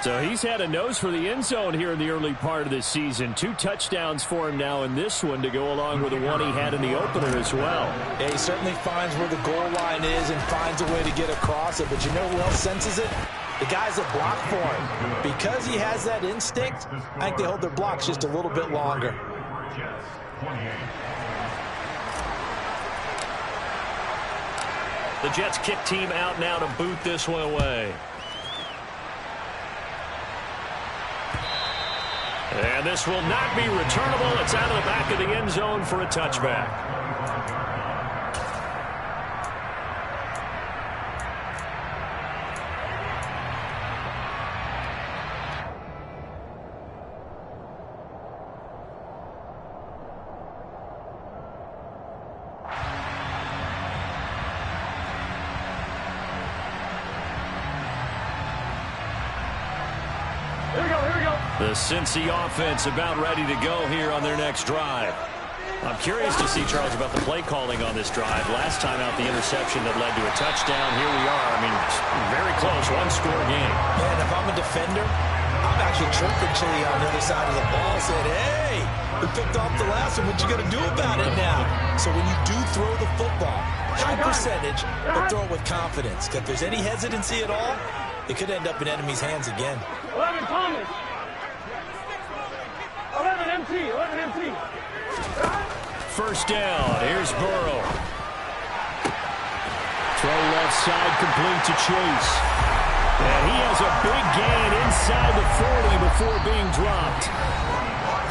So he's had a nose for the end zone here in the early part of this season. 2 touchdowns for him now in this one to go along with the one he had in the opener as well. Yeah, he certainly finds where the goal line is and finds a way to get across it. But you know who else senses it? The guys that block for him. Because he has that instinct, I think they hold their blocks just a little bit longer. The Jets kick team out now to boot this one away. And this will not be returnable. It's out of the back of the end zone for a touchback. The Cincy offense about ready to go here on their next drive. I'm curious to see, Charles, about the play calling on this drive. Last time out, the interception that led to a touchdown. Here we are. I mean, very close, one-score game. Man, if I'm a defender, I'm actually chirping Chili on the other side of the ball, saying, hey, we picked off the last one. What you going to do about it now? So when you do throw the football, high percentage, but throw it with confidence. If there's any hesitancy at all, it could end up in enemy's hands again. 11 Thomas. 11 MT. 11 MT. First down. Here's Burrow. Throw left side, complete to Chase. And he has a big gain inside the 40 before being dropped.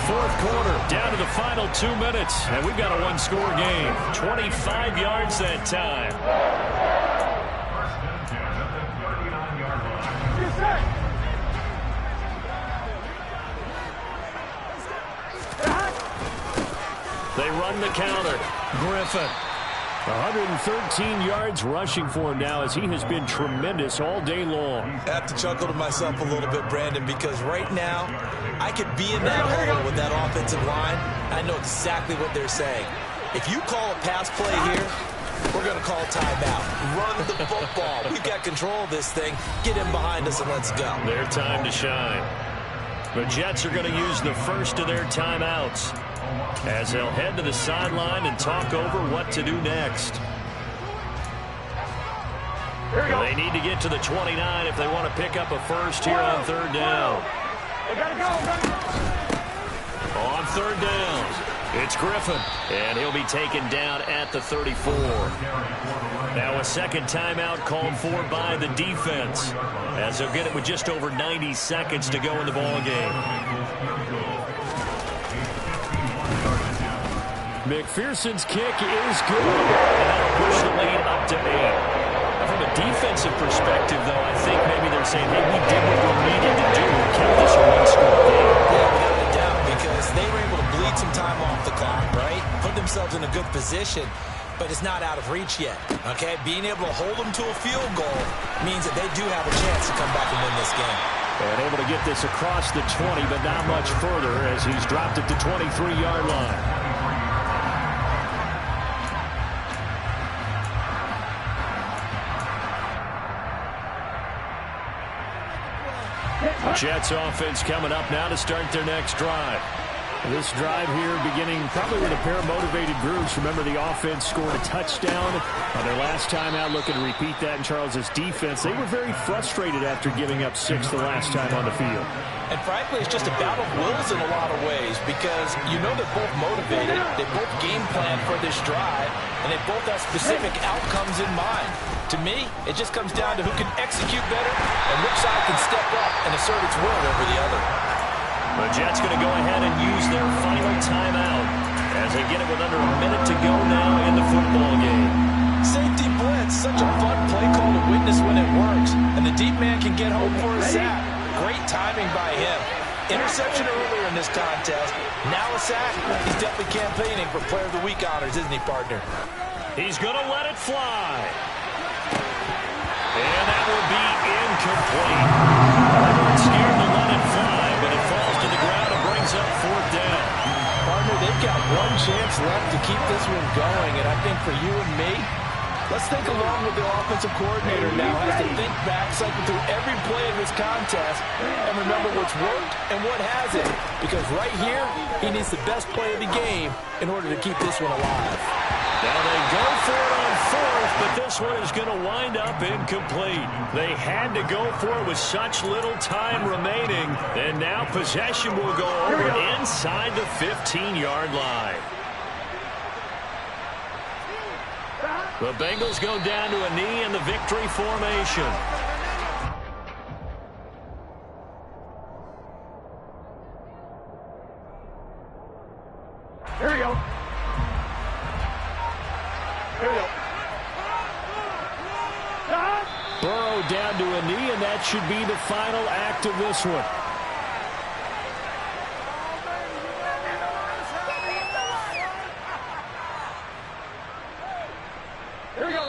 Fourth quarter, down to the final 2 minutes. And we've got a one-score game. 25 yards that time. They run the counter. Griffin. 113 yards rushing for him now as he has been tremendous all day long. I have to chuckle to myself a little bit, Brandon, because right now I could be in that hole with that offensive line. I know exactly what they're saying. If you call a pass play here, we're going to call timeout. Run the football. We've got control of this thing. Get in behind us and let's go. Their time to shine. The Jets are going to use the first of their timeouts as they'll head to the sideline and talk over what to do next. They need to get to the 29 if they want to pick up a first here on third down. On third down, it's Griffin, and he'll be taken down at the 34. Now a second timeout called for by the defense as they'll get it with just over 90 seconds to go in the ball game. McPherson's kick is good, and that'll push the lead up to 8. From a defensive perspective, though, I think maybe they're saying, hey, we did what we needed to do to keep this a one-score game. Yeah, without a doubt, because they were able to bleed some time off the clock, right? Put themselves in a good position, but it's not out of reach yet, okay? Being able to hold them to a field goal means that they do have a chance to come back and win this game. And able to get this across the 20, but not much further as he's dropped it to 23-yard line. Jets offense coming up now to start their next drive. This drive here beginning probably with a pair of motivated groups. Remember, the offense scored a touchdown on their last time out, looking to repeat that in Charles' defense. They were very frustrated after giving up 6 the last time on the field. And frankly, it's just a battle of wills in a lot of ways because you know they're both motivated, they both game plan for this drive, and they both have specific outcomes in mind. To me, it just comes down to who can execute better and which side can step up and assert its will over the other. The Jets going to go ahead and use their final timeout as they get it with under a minute to go now in the football game. Safety blitz, such a fun play call to witness when it works, and the deep man can get home for a sack. Great timing by him. Interception earlier in this contest. Now a sack. He's definitely campaigning for Player of the Week honors, isn't he, partner? He's going to let it fly. And that will be incomplete. They were scared to let it fly, but it falls to the ground and brings up 4th down. Partner, they've got one chance left to keep this one going, and I think for you and me, let's think along with the offensive coordinator now has to think back, cycle through every play in this contest, and remember what's worked and what hasn't, because right here, he needs the best play of the game in order to keep this one alive. Now they go for it on 4th, but this one is going to wind up incomplete. They had to go for it with such little time remaining, and now possession will go over inside the 15-yard line. The Bengals go down to a knee in the victory formation. Here we go. Here we go. Burrow down to a knee, and that should be the final act of this one. Here we go.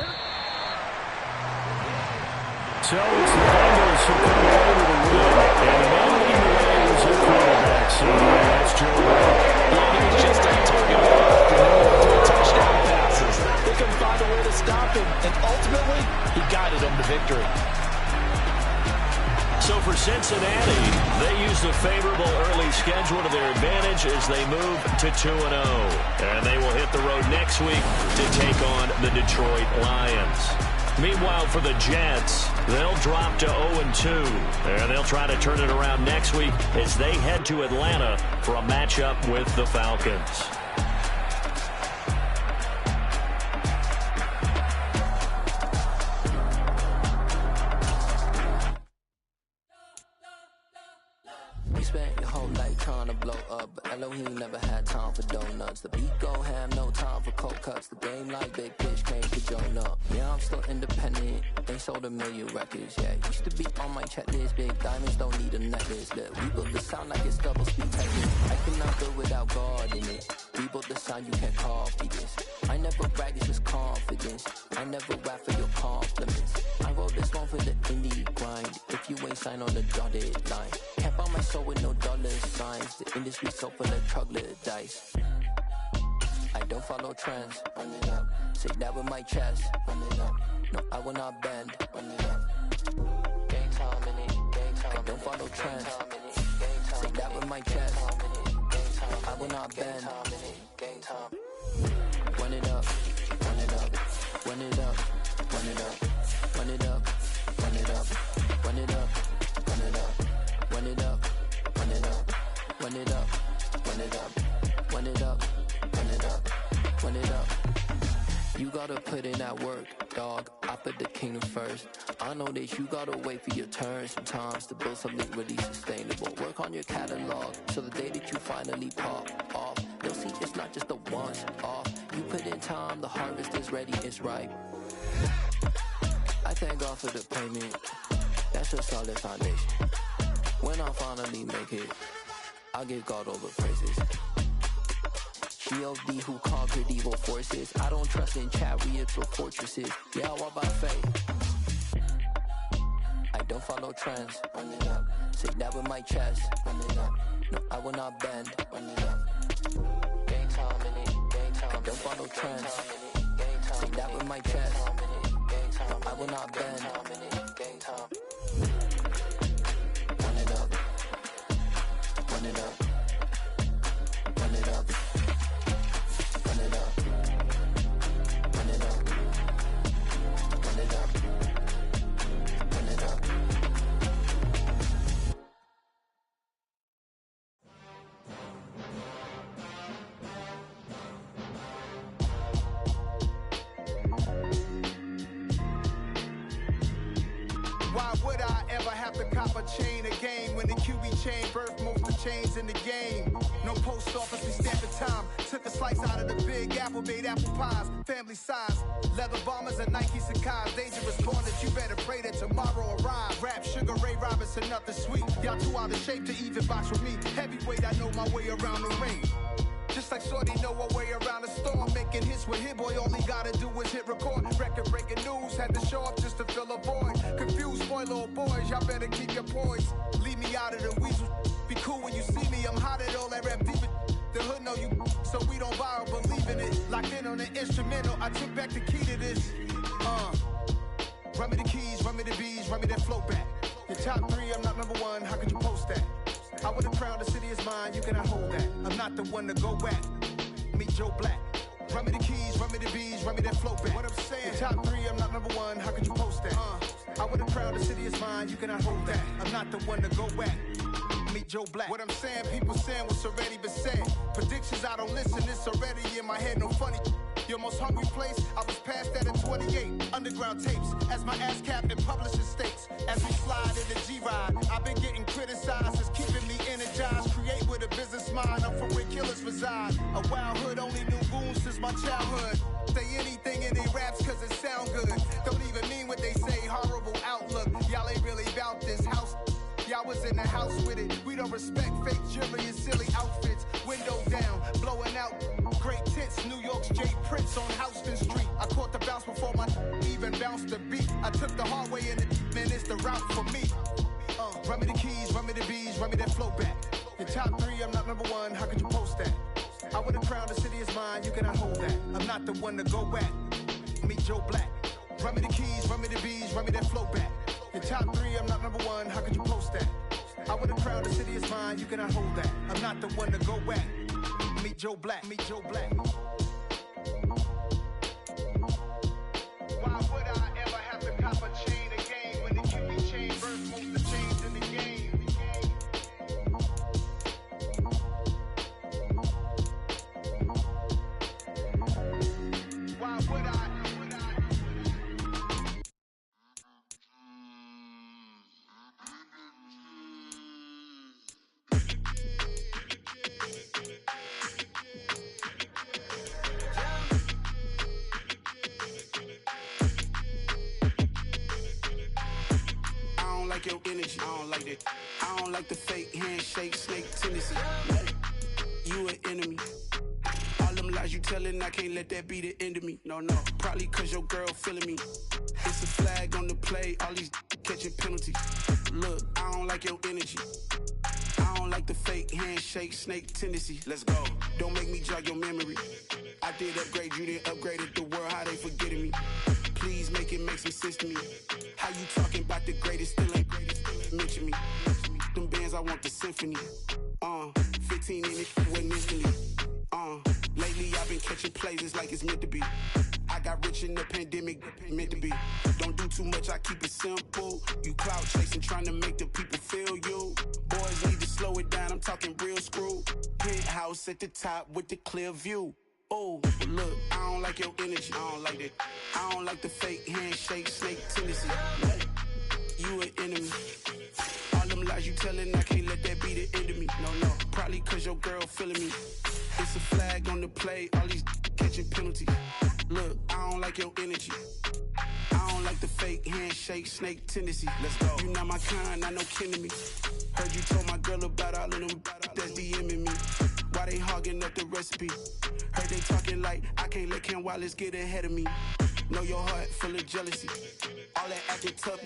So it's the Bengals who come away with a win, and the man leading the way was their quarterback. So that's Joe Burrow. Yeah, he was just on target for 3 touchdown passes. They couldn't find a way to stop him, and ultimately, he guided them to victory. So for Cincinnati, they used a favorable early schedule to their advantage as they move to 2-0. And they will hit the road next week to take on the Detroit Lions. Meanwhile, for the Jets, they'll drop to 0-2. And they'll try to turn it around next week as they head to Atlanta for a matchup with the Falcons. Spent your whole life trying to blow up, but Elohim never had time for donuts. The beat go ham, no time for cold cuts. The game like big pitch came to Jonah. Yeah, I'm still independent. They sold 1 million records. Yeah, used to be on my checklist. Big diamonds don't need a necklace. Look, we built the sound like it's double speed Texas. I cannot build without God in it. We built the sound you can't copy this. I never brag, it's just confidence. I never rap for your compliments. I wrote this one for the indie grind. If you ain't signed on the dotted line, can't buy my soul with no dollar signs. The industry so full of troglodytes. I don't follow trends. Run it up. Say that with my chest. Run it up. No, I will not bend. Run it up. Gang time in it. Gang time. I don't follow trends. Say that with my chest. I will not bend. Gang time. Run it up. Run it up. Run it up. Run it up. Run it up. Run it up. Run it up. Run it up. Run it up. Run it up. Run it up. Run it up. Run it up. Run it up. Run it up. You gotta put in that work, dog. I put the kingdom first. I know that you gotta wait for your turn sometimes to build something really sustainable. Work on your catalog so the day that you finally pop off, they'll see it's not just a once off. You put in time, the harvest is ready, it's ripe. I thank God for the payment. That's a solid foundation. When I finally make it, I'll give God all the praises. G.O.D. who conquered evil forces. I don't trust in chariots or fortresses. Yeah, I walk by faith. I don't follow trends. Run it up. Say that with my chest. Run it up. No, I will not bend. Run it up. Gang time in it. Gang time. I don't follow trends. Say that with my chest. No, I will not bend. Gang time. Run it up. Run it up. chain, birth most of chains in the game. No post office, we stamping time. Took a slice out of the big apple, made apple pies, family size. Leather bombers and Nike Sacai's. Dangerous corners, you better pray that tomorrow arrive. Rap, Sugar Ray Robinson, nothing sweet. Y'all too out of shape to even box with me. Heavyweight, I know my way around the ring. Just like Shorty know a way around the storm. Making hits with Hit Boy, all he gotta do is hit record. Record breaking news, had to show up just to fill a void. Confused boy, little boys, y'all better keep your poise. Leave me out of the weasel. Be cool when you see me, I'm hot at all that rap deep. The hood know you, so we don't borrow, believe in it. Locked in on the instrumental, I took back the key to this. Run me the keys, run me the bees, run me that flow back. Your top 3, I'm not number 1, how could you post that? I would've crowned the city is mine, you cannot hold that. I'm not the one to go back. Meet Joe Black. Run me the keys, run me the bees, run me that flow back. What I'm saying, your top 3, I'm not number 1, how could you post that? I would've crowned the city is mine, you cannot hold that. I'm not the one to go back. Meet Joe Black. What I'm saying, people saying what's already been said. Predictions, I don't listen, it's already in my head, no funny. Your most hungry place, I was past that at 28. Underground tapes, as my ass capped in publishing states. As we slide in the G-Ride, I've been getting criticized, it's keeping me energized. Create with a business mind, I'm from where killers reside. A wild hood, only knew goons since my childhood. Say anything in their raps cause it sound good. Don't even mean what they say, horrible outlook. Y'all ain't really about this house. Y'all was in the house with it. We don't respect fake jewelry and silly outfits. Window down, blowing out. Great tits, New York's J. Prince on Houston Street. I caught the bounce before my even bounced the beat. I took the hard way in the man, it's the route for me. Run me the keys, run me the bees, run me that flow back. Your top 3, I'm not number 1, how could you post that? I would've crowned the city is mine, you cannot hold that. I'm not the one to go back. Meet Joe Black. Run me the keys, run me the bees, run me that flow back. Your top 3, I'm not number 1, how could you post that? I would've crowned the city is mine, you cannot hold that. I'm not the one to go back. Meet Joe Black, meet Joe Black. Why would I ever have to cop a chain again when the QB chain burst most of the chains in the game? Why would I? Your energy, I don't like that. I don't like the fake handshake, snake tendency. You an enemy. All them lies you telling, I can't let that be the end of me. No, probably cause your girl feeling me. It's a flag on the play, all these catching penalties. Look, I don't like your energy. I don't like the fake handshake, snake tendency. Let's go. Don't make me jog your memory. I did upgrade, you didn't upgrade it. The world, how they forgetting me. Please make it make some sense to me. How you talking about the greatest, still ain't greatest? Mention me. Them bands, I want the symphony. 15 in it, wasn't instantly. Lately I've been catching plays, it's like it's meant to be. I got rich in the pandemic, meant to be. Don't do too much, I keep it simple. You clout chasing, trying to make the people feel you. Boys need to slow it down, I'm talking real screw. Penthouse at the top with the clear view. Oh, look, I don't like your energy, I don't like that. I don't like the fake handshake, snake tendency. You an enemy. All them lies you telling, I can't let that be the end of me. No, probably cause your girl feeling me. It's a flag on the play, all these catching penalties. Look, I don't like your energy. I don't like the fake handshake, snake tendency. Let's go. You not my kind, I know kin to me. Heard you told my girl about all of them that's DMing me. Why they hogging up the recipe? Heard they talking like I can't let Ken Wallace get ahead of me. Know your heart full of jealousy. All that acting tough.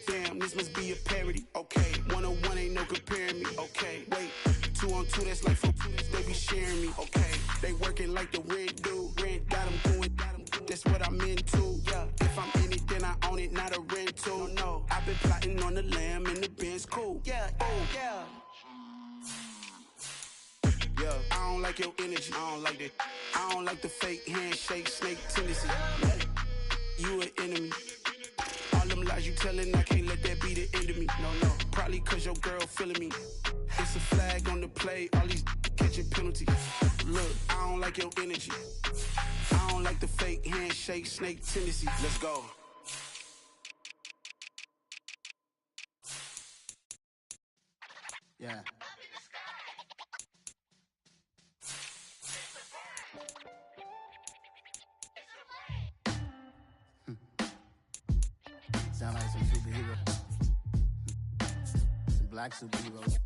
Damn, this must be a parody. Okay, 101 ain't no comparing me. Okay, wait, 2 on 2 that's like 4 they be sharing me. Okay, they working like the rent do. Rent got them doing. That's what I'm into. Yeah, if I'm in it, then I own it, not a rental. No, I've been plotting on the lamb and the Benz cool. Yeah, yeah. Yeah, I don't like your energy, I don't like that. I don't like the fake handshake, snake tendency. You an enemy. All them lies you telling, I can't let that be the end of me. No, probably cause your girl feeling me. It's a flag on the play, all these catching penalties. Look, I don't like your energy. I don't like the fake handshake, snake tendency. Let's go. Yeah. Sound like some superheroes. Some black superheroes.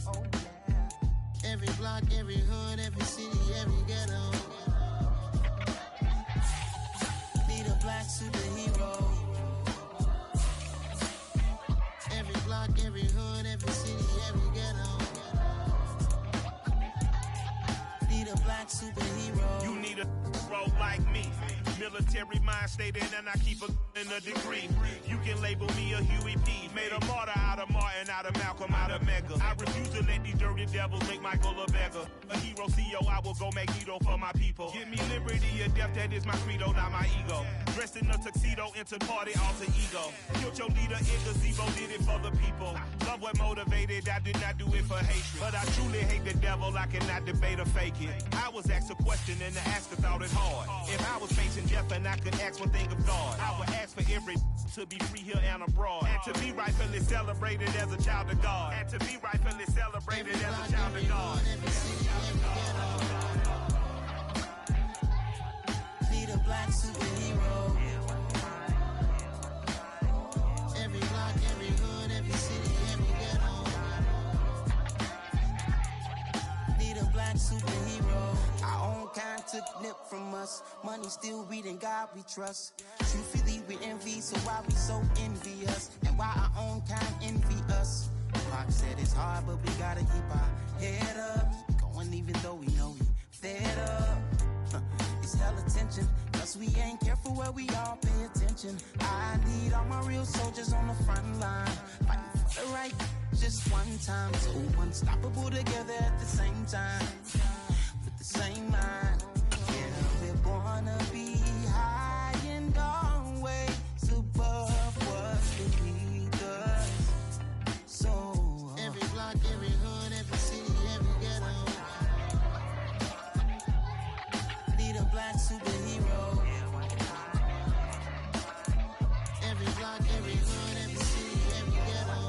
Oh, yeah. Every block, every hood, every city, every ghetto. Need a black superhero. Every block, every hood, every city, every ghetto. Need a black superhero. You need a role like me. Military mind stated, and I keep in a degree. You can label me a Huey P. Made a martyr out of Martin, out of Malcolm, out of Mega. I refuse to let these dirty devils make Michael a beggar. A hero CEO, I will go Magneto for my people. Give me liberty or death, that is my credo, not my ego. Dressed in a tuxedo, into party, alter ego. Killed your leader in gazebo, did it for the people. Love what motivated, I did not do it for hatred. But I truly hate the devil, I cannot debate or fake it. I was asked a question and the asker thought it hard. If I was facing death and I could ask one thing of God, I would ask for every to be free here and abroad. And to be rightfully celebrated as a child of God. And to be rightfully celebrated as a child of God. Need a black superhero. Every block, every hood, every city, every ghetto. Need a black superhero. Our own kind took nip from us. Money still reading God we trust. Truthfully we envy, so why we so envious? And why our own kind envy us? Pac said it's hard, but we gotta keep our head up. Going even though we know we fed up. It's hella tension, cause we ain't careful where we all pay attention. I need all my real soldiers on the front line, fighting for the right just one time. So unstoppable together at the same time, with the same mind. Yeah, we're born to be high and always above what's beneath us. So every block, every hood, every city, every ghetto. Need a black superhero. Every block, every hood, every city, every ghetto.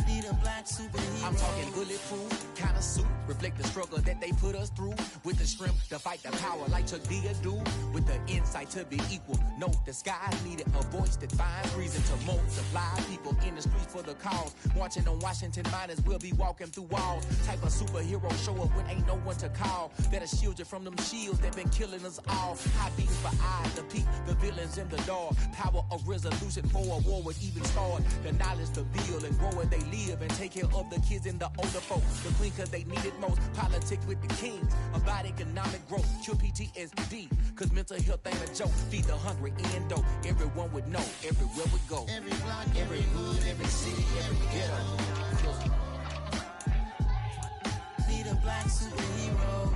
Need a black superhero. I'm talking bulletproof kind of suit, reflect the struggle that they put us through. With the strength to fight the power like Chuck D do. With the insight to be equal. No, the skies needed a voice that finds reason to multiply people in the streets for the cause. Marching on Washington, might as well be walking through walls. Type of superhero show up when ain't no one to call. That'll shield you from them shields that been killing us all. High beams for eyes to peek the villains in the dark. Power of resolution for a war would even start. The knowledge to build and grow where they live and take care of the kids and the older folks. The queen cause they need it most. Politics with the kings. About economic growth. Cure PTSD. Cause mental health ain't a joke. Feed the hungry and dope. Everyone would know. Everywhere we go. Every block, every hood, every city, every ghetto. Need a black superhero.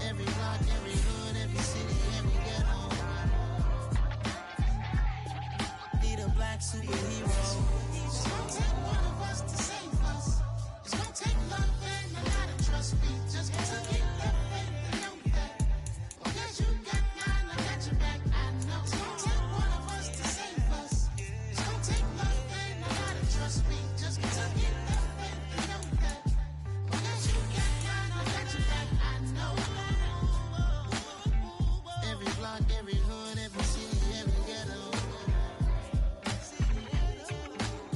Every block, every hood, every city, every ghetto. Need a black superhero. It's gonna take one of us to save us. It's gonna take love and a lot of trust. We just got to get that faith and know that. Because you got mine, I got your back. I know. It's gonna take one of us to save us. It's gonna take love and a lot of trust. We just got to get that faith and know that. Because you got mine, I got your back. I know. Every block, every hood, every city, every ghetto.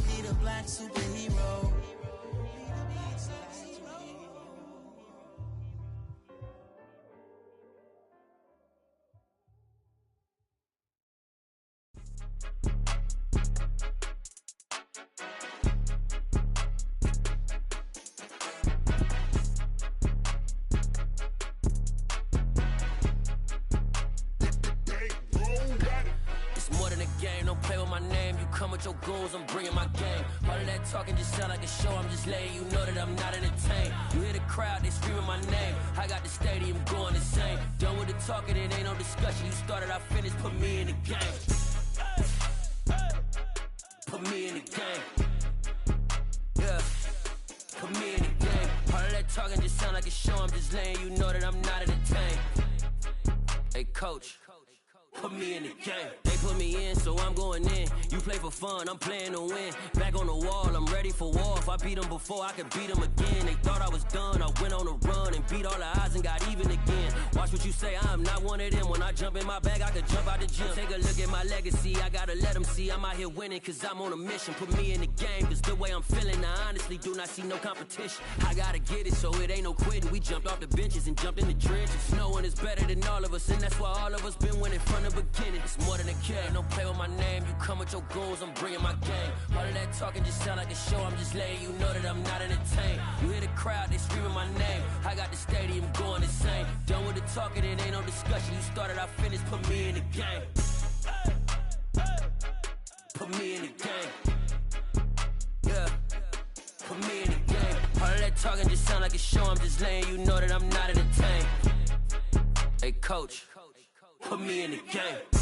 Need a black superhero. It's more than a game, don't play with my name. You come with your goons, I'm bringing my game. All of that talking just sound like a show, I'm just letting you know that I'm not entertained. You hear the crowd, they screaming my name. I got the stadium going insane. Done with the talking, it ain't no discussion. You started, I finished, put me in the game. Put me in the game. Yeah, put me in the game. All of that talking just sound like a show, I'm just letting you know that I'm not entertained. Hey, coach. Put me in the game. They put me in, so I'm going in. You play for fun, I'm playing to win. Back on the wall, I'm ready for war. If I beat them before, I could beat them again. They thought I was done, I went on a run and beat all the odds and got even again. Watch what you say, I'm not one of them. When I jump in my bag, I could jump out the gym. Take a look at my legacy, I gotta let them see I'm out here winning, cause I'm on a mission. Put me in the game, cause the way I'm feeling, I honestly do not see no competition. I gotta get it, so it ain't no quitting. We jumped off the benches and jumped in the trenches. No one is better than all of us, and that's why all of us been winning from the beginning. It's more than a game, don't play with my name. You come with your goons, I'm bringing my game. All of that talking just sound like a show. I'm just letting you know that I'm not entertained. You hear the crowd, they screaming my name. I got the stadium going insane. Done with the talking, it ain't no discussion. You started, I finished, put me in the game. Put me in the game. Yeah, put me in the game. All of that talking just sound like a show. I'm just letting you know that I'm not entertained. Hey, coach, put me in the game.